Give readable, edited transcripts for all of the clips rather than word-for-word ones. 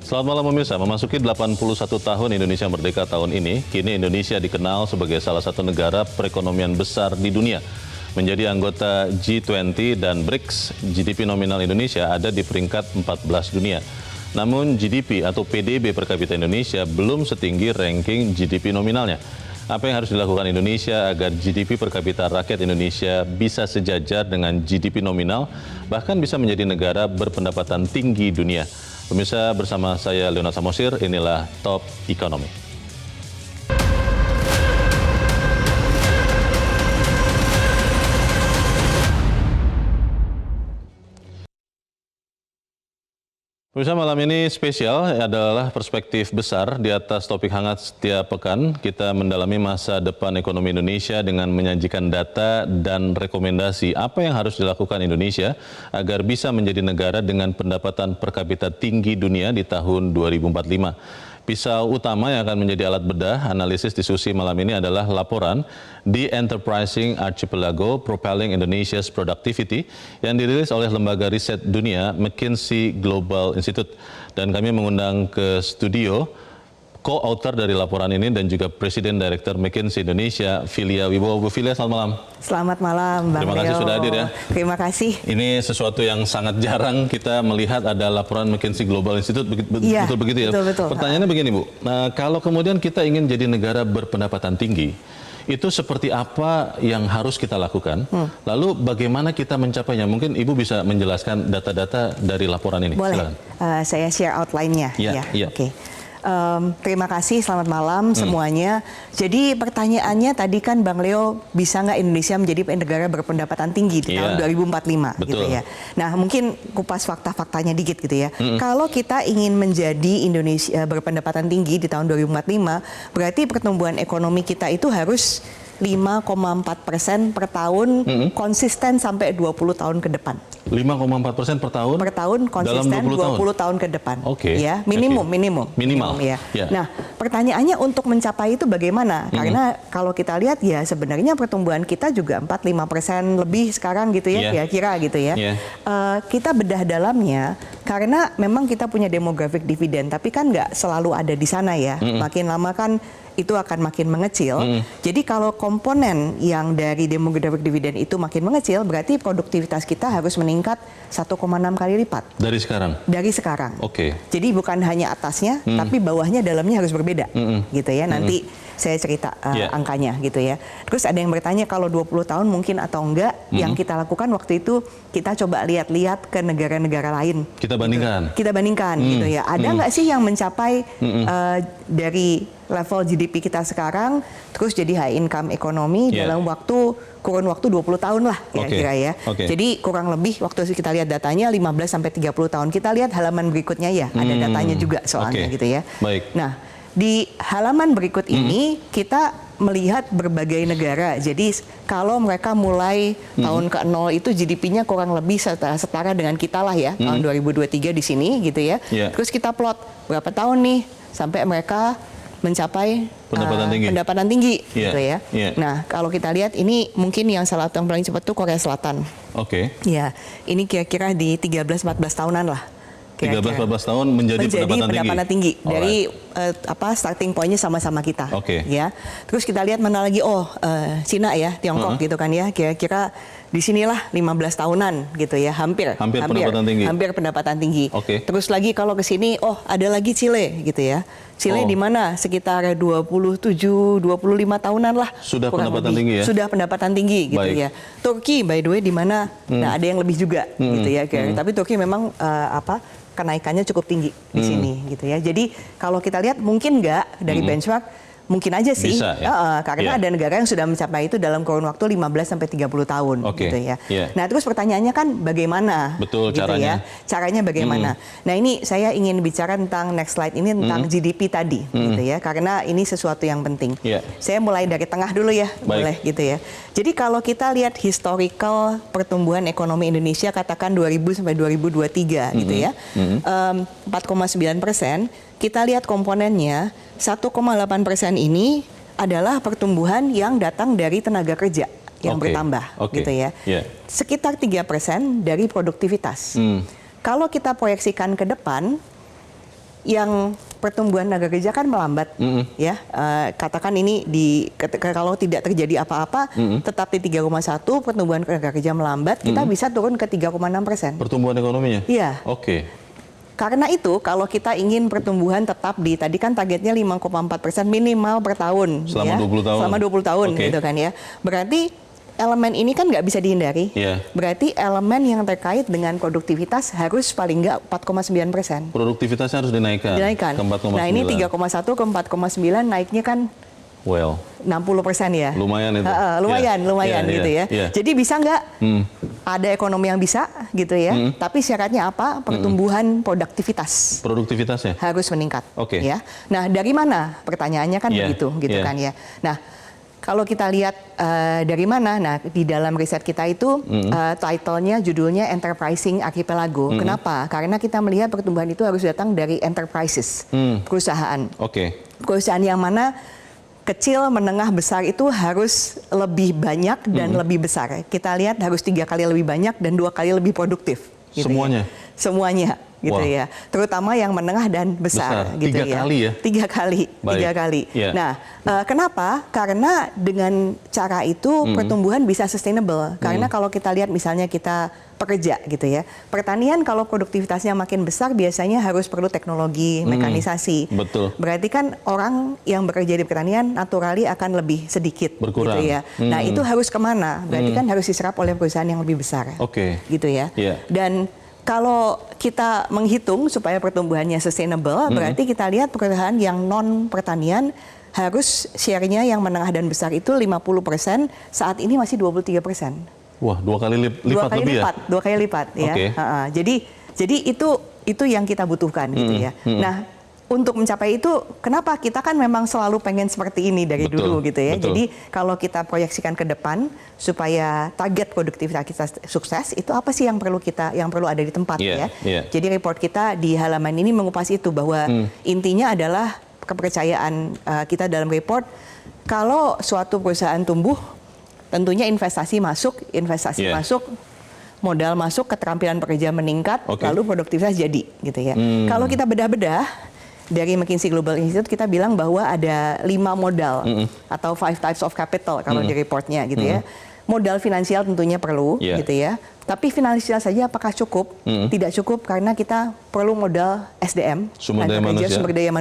Selamat malam pemirsa, memasuki 81 tahun Indonesia merdeka tahun ini, kini Indonesia dikenal sebagai salah satu negara perekonomian besar di dunia. Menjadi anggota G20 dan BRICS, GDP nominal Indonesia ada di peringkat 14 dunia. Namun GDP atau PDB per kapita Indonesia belum setinggi ranking GDP nominalnya. Apa yang harus dilakukan Indonesia agar GDP per kapita rakyat Indonesia bisa sejajar dengan GDP nominal, bahkan bisa menjadi negara berpendapatan tinggi dunia? Pemirsa, bersama saya Leonard Samosir, inilah Top Ekonomi. Pemirsa, malam ini spesial adalah perspektif besar di atas topik hangat setiap pekan. Kita mendalami masa depan ekonomi Indonesia dengan menyajikan data dan rekomendasi apa yang harus dilakukan Indonesia agar bisa menjadi negara dengan pendapatan per kapita tinggi dunia di tahun 2045. Pisau utama yang akan menjadi alat bedah analisis diskusi malam ini adalah laporan The Enterprising Archipelago Propelling Indonesia's Productivity yang dirilis oleh lembaga riset dunia McKinsey Global Institute. Dan kami mengundang ke studio co-author dari laporan ini dan juga Presiden Direktur McKinsey Indonesia, Filia Wibowo. Bu Filia, selamat malam. Selamat malam, Bang Terima kasih Leo. sudah hadir ya. Terima kasih. Ini sesuatu yang sangat jarang kita melihat ada laporan McKinsey Global Institute, betul begitu ya? Betul. Pertanyaannya begini Bu, nah, kalau kemudian kita ingin jadi negara berpendapatan tinggi, itu seperti apa yang harus kita lakukan? Lalu bagaimana kita mencapainya? Mungkin Ibu bisa menjelaskan data-data dari laporan ini. Boleh, saya share outline-nya. Ya. Oke. Terima kasih, selamat malam semuanya. Jadi pertanyaannya tadi kan Bang Leo, bisa nggak Indonesia menjadi negara berpendapatan tinggi di tahun 2045 gitu ya. Nah, mungkin kupas fakta-faktanya dikit gitu ya. Kalau kita ingin menjadi Indonesia berpendapatan tinggi di tahun 2045, berarti pertumbuhan ekonomi kita itu harus 5,4% per tahun konsisten sampai 20 tahun ke depan. 5,4% per tahun? Per tahun konsisten dalam 20 tahun ke depan. Oke. Ya, minimum ya. Ya. Nah, pertanyaannya untuk mencapai itu bagaimana? Karena kalau kita lihat ya sebenarnya pertumbuhan kita juga 4-5% lebih sekarang gitu ya, kira-kira gitu ya. Kita bedah dalamnya karena memang kita punya demographic dividend, tapi kan nggak selalu ada di sana ya. Makin lama kan itu akan makin mengecil. Jadi kalau komponen yang dari demographic dividend itu makin mengecil, berarti produktivitas kita harus meningkat 1,6 kali lipat. Dari sekarang? Dari sekarang. Oke. Jadi bukan hanya atasnya, tapi bawahnya dalamnya harus berbeda. Gitu ya, nanti saya cerita angkanya gitu ya. Terus ada yang bertanya kalau 20 tahun mungkin atau enggak. Yang kita lakukan waktu itu, kita coba lihat-lihat ke negara-negara lain. Kita bandingkan? Gitu. Kita bandingkan gitu ya. Ada nggak sih yang mencapai dari level GDP kita sekarang, terus jadi high income ekonomi dalam kurun waktu 20 tahun lah kira-kira ya. Jadi kurang lebih waktu kita lihat datanya 15-30 tahun. Kita lihat halaman berikutnya ya, ada datanya juga soalnya gitu ya. Baik. Nah, di halaman berikut ini kita melihat berbagai negara. Jadi kalau mereka mulai tahun ke-0 itu GDP-nya kurang lebih setara dengan kita lah ya, tahun 2023 di sini gitu ya. Terus kita plot berapa tahun nih sampai mereka mencapai pendapatan tinggi gitu ya. Nah, kalau kita lihat ini mungkin yang salah satu yang paling cepat tuh Korea Selatan. Oke. Ya, ini kira-kira di 13-14 tahunan lah. 13-14 tahun menjadi pendapatan tinggi. Dari starting point-nya sama-sama kita. Ya. Terus kita lihat mana lagi, Cina ya, Tiongkok gitu kan ya. Kira-kira di sinilah 15 tahunan gitu ya, hampir pendapatan tinggi. Terus lagi kalau ke sini, ada lagi Chile gitu ya. Chile di mana sekitar 27-25 tahunan lah. Sudah pendapatan tinggi ya? Sudah pendapatan tinggi gitu ya. Turki by the way di mana, nah ada yang lebih juga gitu ya. Tapi Turki memang kenaikannya cukup tinggi di sini gitu ya. Jadi kalau kita lihat mungkin nggak dari benchmark, mungkin aja sih, karena ada negara yang sudah mencapai itu dalam kurun waktu 15-30 tahun gitu ya. Nah terus pertanyaannya kan bagaimana? Betul, gitu caranya. Caranya bagaimana? Nah ini saya ingin bicara tentang next slide ini tentang GDP tadi gitu ya, karena ini sesuatu yang penting. Saya mulai dari tengah dulu ya, boleh gitu ya. Jadi kalau kita lihat historical pertumbuhan ekonomi Indonesia katakan 2000 sampai 2023 gitu ya, 4,9%. Kita lihat komponennya, 1,8% ini adalah pertumbuhan yang datang dari tenaga kerja yang bertambah, gitu ya. Sekitar 3% dari produktivitas. Kalau kita proyeksikan ke depan, yang pertumbuhan tenaga kerja kan melambat, ya. Katakan ini kalau tidak terjadi apa-apa, tetap di 3,1, pertumbuhan tenaga kerja melambat, kita bisa turun ke 3,6%. Pertumbuhan ekonominya? Iya. Oke. Karena itu, kalau kita ingin pertumbuhan tetap tadi kan targetnya 5,4% minimal per tahun. Selama ya? 20 tahun? Selama 20 tahun, Okay. gitu kan ya. Berarti elemen ini kan nggak bisa dihindari. Yeah. Berarti elemen yang terkait dengan produktivitas harus paling nggak 4,9%. Produktivitasnya harus dinaikkan? Dinaikkan. Ke 4,9. Nah ini 3,1 ke 4,9 naiknya kan 60% ya. Lumayan itu. Lumayan gitu ya. Yeah. Jadi bisa nggak ada ekonomi yang bisa gitu ya. Tapi syaratnya apa? Pertumbuhan produktivitasnya harus meningkat. Oke. Ya. Nah dari mana? Pertanyaannya kan begitu gitu kan ya. Nah kalau kita lihat dari mana, nah di dalam riset kita itu title-nya, judulnya Enterprising Archipelago. Kenapa? Karena kita melihat pertumbuhan itu harus datang dari enterprises, perusahaan. Perusahaan yang mana kecil, menengah, besar itu harus lebih banyak dan lebih besar. Kita lihat harus 3 kali lebih banyak dan 2 kali lebih produktif. Gitu semuanya? Ya. Semuanya. Gitu ya, terutama yang menengah dan besar, gitu 3 kali ya? 3 kali, Baik. 3 kali. Yeah. Nah, kenapa? Karena dengan cara itu pertumbuhan bisa sustainable. Karena kalau kita lihat misalnya kita pekerja gitu ya, pertanian kalau produktivitasnya makin besar biasanya harus perlu teknologi, mekanisasi. Betul. Berarti kan orang yang bekerja di pertanian naturally akan lebih sedikit, berkurang. Gitu ya. Nah itu harus kemana? Berarti kan harus diserap oleh perusahaan yang lebih besar, gitu ya. Yeah. Dan kalau kita menghitung supaya pertumbuhannya sustainable, berarti kita lihat perusahaan yang non pertanian harus share-nya yang menengah dan besar itu 50%, saat ini masih 23%. Wah, 2 kali lipat lebih ya? 2 kali lipat ya. Jadi itu yang kita butuhkan gitu ya. Nah, untuk mencapai itu, kenapa kita kan memang selalu pengen seperti ini dari dulu gitu ya. Jadi kalau kita proyeksikan ke depan supaya target produktivitas kita sukses, itu apa sih yang perlu ada di tempat ya. Jadi report kita di halaman ini mengupas itu bahwa intinya adalah kepercayaan kita dalam report kalau suatu perusahaan tumbuh, tentunya investasi masuk, modal masuk, keterampilan pekerja meningkat, lalu produktivitas jadi gitu ya. Kalau kita bedah-bedah dari McKinsey Global Institute, kita bilang bahwa ada 5 modal atau 5 types of capital kalau di reportnya gitu ya. Modal finansial tentunya perlu gitu ya. Tapi finansial saja apakah cukup? Tidak cukup karena kita perlu modal SDM, sumber daya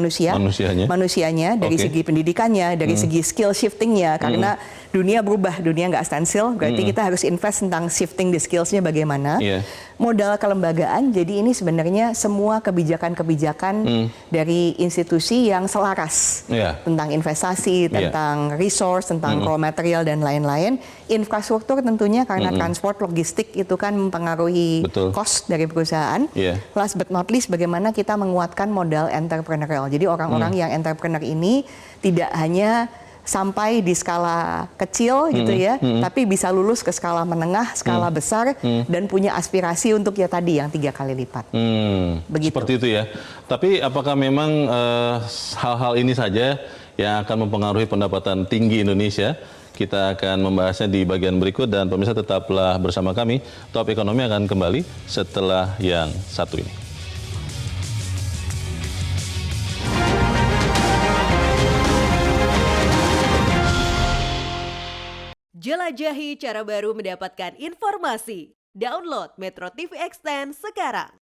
manusianya dari segi pendidikannya, dari segi skill shiftingnya. Karena dunia berubah, dunia nggak standstill, berarti kita harus invest tentang shifting the skills-nya bagaimana. Modal kelembagaan, jadi ini sebenarnya semua kebijakan-kebijakan dari institusi yang selaras tentang investasi, tentang resource, tentang raw material dan lain-lain. Infrastruktur tentunya karena transport, logistik itu kan mempengaruhi cost dari perusahaan. Last but not least, bagaimana kita menguatkan modal entrepreneurial. Jadi orang-orang yang entrepreneur ini tidak hanya sampai di skala kecil gitu ya, tapi bisa lulus ke skala menengah, skala besar, dan punya aspirasi untuk ya tadi yang 3 kali lipat. Begitu. Seperti itu ya. Tapi apakah memang hal-hal ini saja yang akan mempengaruhi pendapatan tinggi Indonesia? Kita akan membahasnya di bagian berikut dan pemirsa tetaplah bersama kami. Top Ekonomi akan kembali setelah yang satu ini. Jelajahi cara baru mendapatkan informasi. Download Metro TV Extend sekarang.